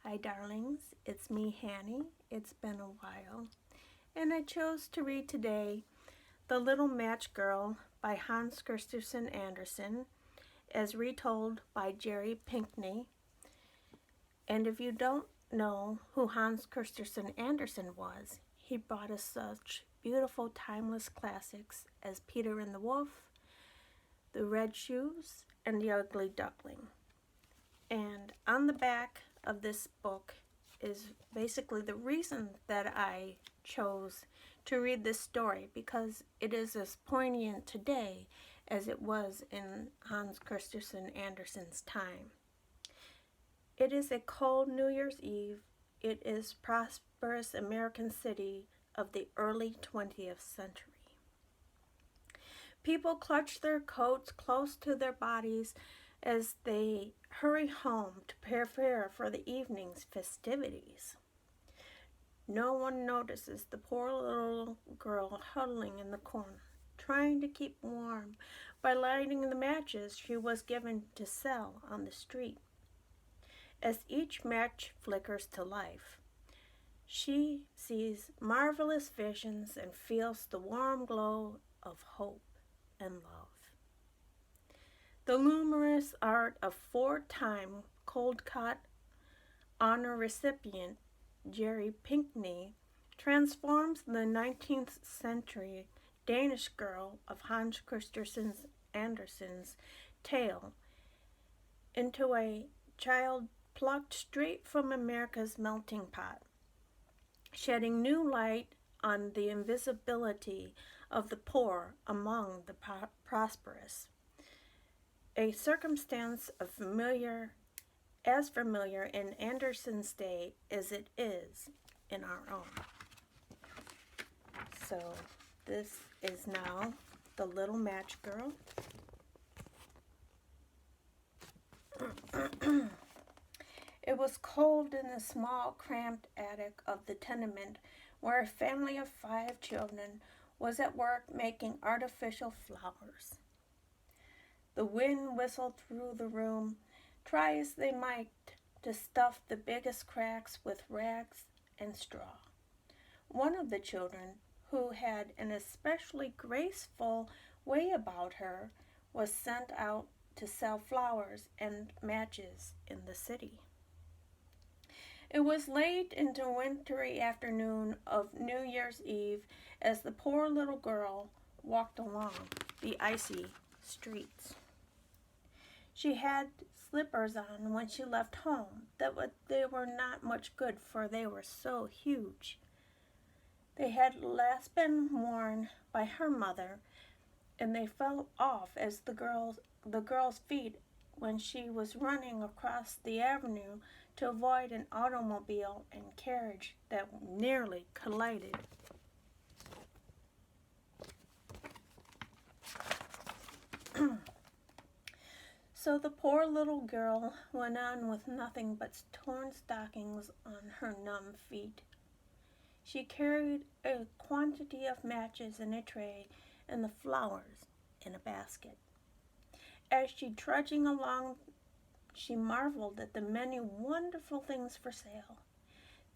Hi, darlings. It's me, Hanny. It's been a while. And I chose to read today The Little Match Girl by Hans Christian Andersen, as retold by Jerry Pinkney. And if you don't know who Hans Christian Andersen was, he brought us such beautiful, timeless classics as Peter and the Wolf, The Red Shoes, and The Ugly Duckling. And on the back of this book is basically the reason that I chose to read this story, because it is as poignant today as it was in Hans Christian Andersen's time. It is a cold New Year's Eve. It is prosperous American city of the early 20th century. People clutch their coats close to their bodies as they hurry home to prepare for the evening's festivities. No one notices the poor little girl huddling in the corner, trying to keep warm by lighting the matches she was given to sell on the street. As each match flickers to life, she sees marvelous visions and feels the warm glow of hope and love. The luminous art of four-time Caldecott honor recipient Jerry Pinkney transforms the 19th century Danish girl of Hans Christian Andersen's tale into a child plucked straight from America's melting pot, shedding new light on the invisibility of the poor among the prosperous. A circumstance as familiar in Andersen's day as it is in our own. So this is now The Little Match Girl. It was cold in the small, cramped attic of the tenement where a family of 5 children was at work making artificial flowers. The wind whistled through the room, try as they might to stuff the biggest cracks with rags and straw. One of the children, who had an especially graceful way about her, was sent out to sell flowers and matches in the city. It was late into a wintry afternoon of New Year's Eve as the poor little girl walked along the icy streets. She had slippers on when she left home, they were not much good, for they were so huge. They had last been worn by her mother, and they fell off as the girl's feet when she was running across the avenue to avoid an automobile and carriage that nearly collided. So the poor little girl went on with nothing but torn stockings on her numb feet. She carried a quantity of matches in a tray and the flowers in a basket. As she trudging along, she marveled at the many wonderful things for sale,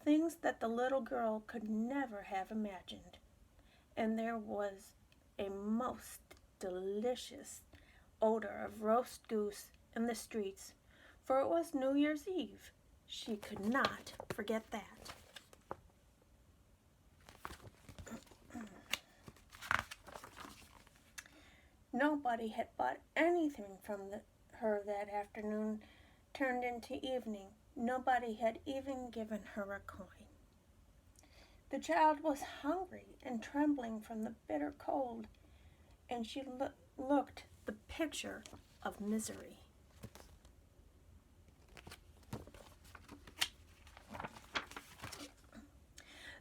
things that the little girl could never have imagined. And there was a most delicious odor of roast goose in the streets, for it was New Year's Eve. She could not forget that. Nobody had bought anything from her that afternoon turned into evening. Nobody had even given her a coin. The child was hungry and trembling from the bitter cold, and she looked the picture of misery.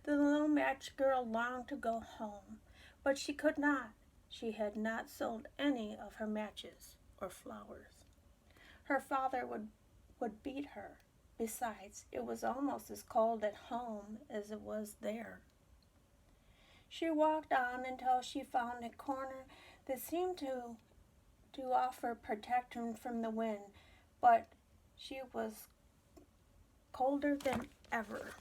The little match girl longed to go home, but she could not. She had not sold any of her matches or flowers. Her father would beat her. Besides, it was almost as cold at home as it was there. She walked on until she found a corner that seemed to offer protection from the wind, but she was colder than ever.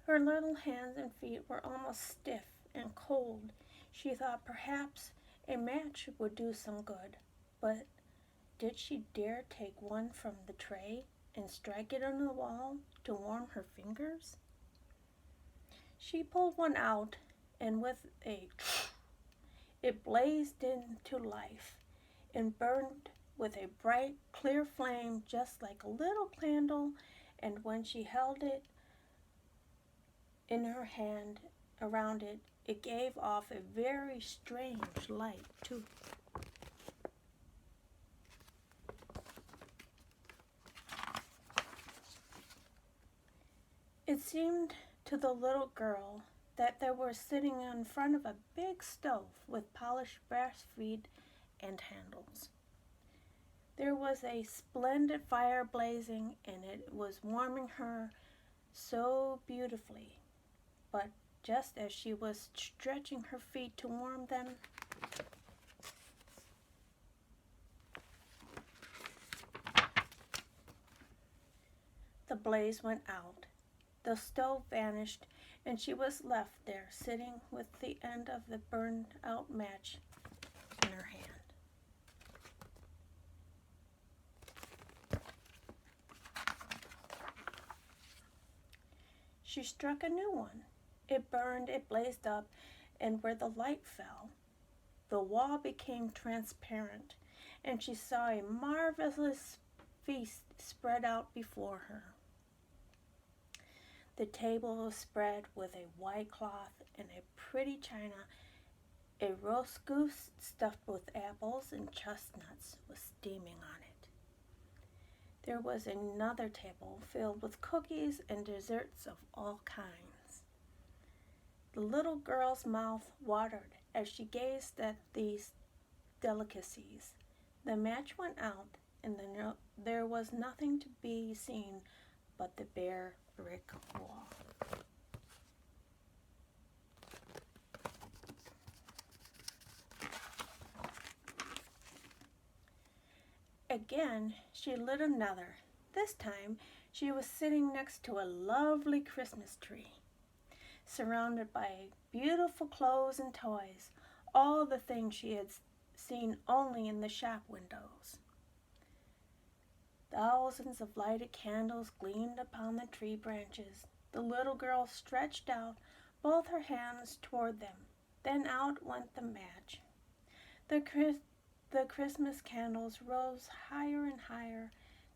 Her little hands and feet were almost stiff and cold. She thought perhaps a match would do some good, but did she dare take one from the tray and strike it on the wall to warm her fingers? She pulled one out, and with it blazed into life and burned with a bright, clear flame just like a little candle, and when she held it in her hand around it, it gave off a very strange light too. It seemed to the little girl that they were sitting in front of a big stove with polished brass feet and handles. There was a splendid fire blazing, and it was warming her so beautifully. But just as she was stretching her feet to warm them, the blaze went out. The stove vanished, and she was left there, sitting with the end of the burned out match in her hand. She struck a new one. It burned, it blazed up, and where the light fell, the wall became transparent, and she saw a marvelous feast spread out before her. The table was spread with a white cloth and a pretty china. A roast goose stuffed with apples and chestnuts was steaming on it. There was another table filled with cookies and desserts of all kinds. The little girl's mouth watered as she gazed at these delicacies. The match went out, and there was nothing to be seen but the bare brick wall. Again, she lit another. This time, she was sitting next to a lovely Christmas tree, surrounded by beautiful clothes and toys, all the things she had seen only in the shop windows. Thousands of lighted candles gleamed upon the tree branches. The little girl stretched out both her hands toward them. Then out went the match. The Christmas candles rose higher and higher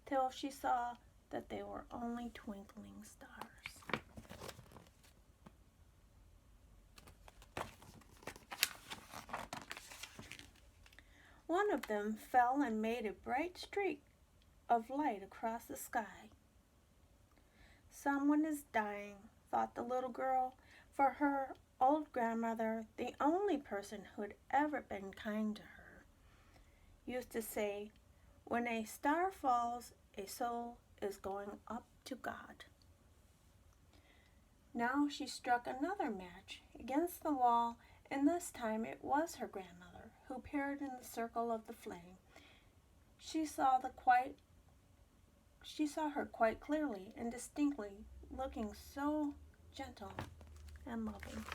till she saw that they were only twinkling stars. One of them fell and made a bright streak of light across the sky. Someone is dying, thought the little girl, for her old grandmother, the only person who had ever been kind to her, used to say, "When a star falls, a soul is going up to God." Now she struck another match against the wall, and this time it was her grandmother who appeared in the circle of the flame. She saw her quite clearly and distinctly, looking so gentle and loving.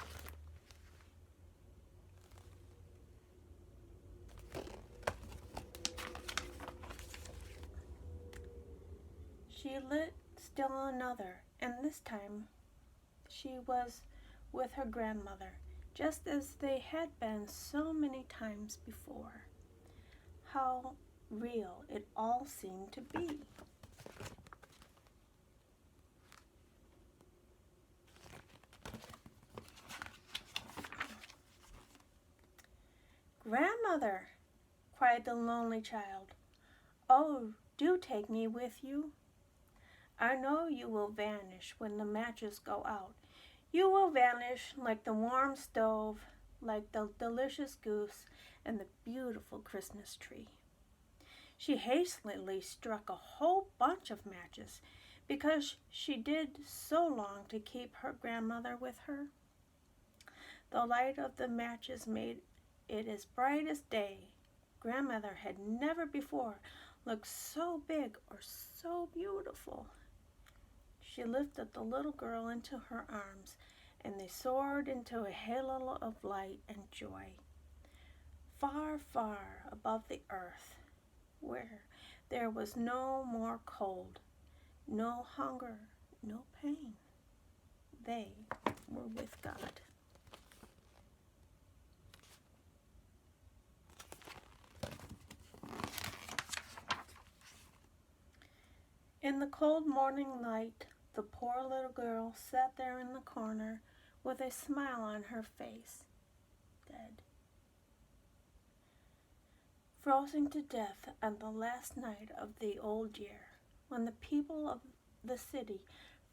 She lit still another, and this time she was with her grandmother, just as they had been so many times before. How real it all seemed to be. "Grandmother," cried the lonely child, "oh, do take me with you. I know you will vanish when the matches go out. You will vanish like the warm stove, like the delicious goose, and the beautiful Christmas tree." She hastily struck a whole bunch of matches because she did so long to keep her grandmother with her. The light of the matches made it as bright as day. Grandmother had never before looked so big or so beautiful. She lifted the little girl into her arms, and they soared into a halo of light and joy, far, far above the earth, where there was no more cold, no hunger, no pain. They were with God. In the cold morning light, the poor little girl sat there in the corner with a smile on her face, dead. Frozen to death on the last night of the old year, when the people of the city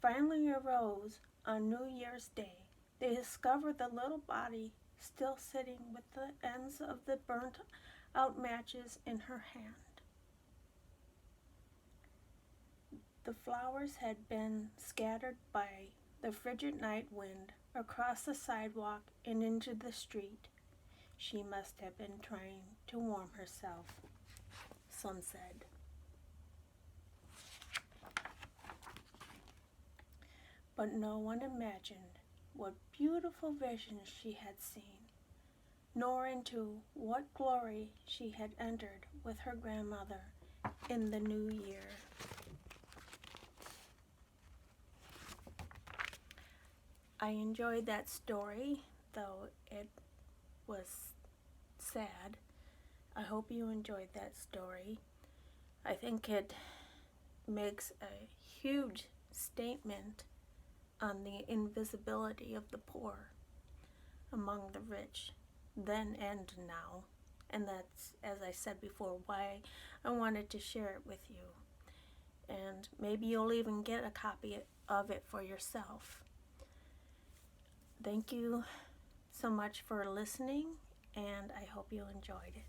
finally arose on New Year's Day, they discovered the little body still sitting with the ends of the burnt out matches in her hand. The flowers had been scattered by the frigid night wind across the sidewalk and into the street. She must have been trying to warm herself, some said. But no one imagined what beautiful visions she had seen, nor into what glory she had entered with her grandmother in the new year. I enjoyed that story, though it was sad. I hope you enjoyed that story. I think it makes a huge statement on the invisibility of the poor among the rich, then and now. And that's, as I said before, why I wanted to share it with you. And maybe you'll even get a copy of it for yourself. Thank you so much for listening, and I hope you enjoyed it.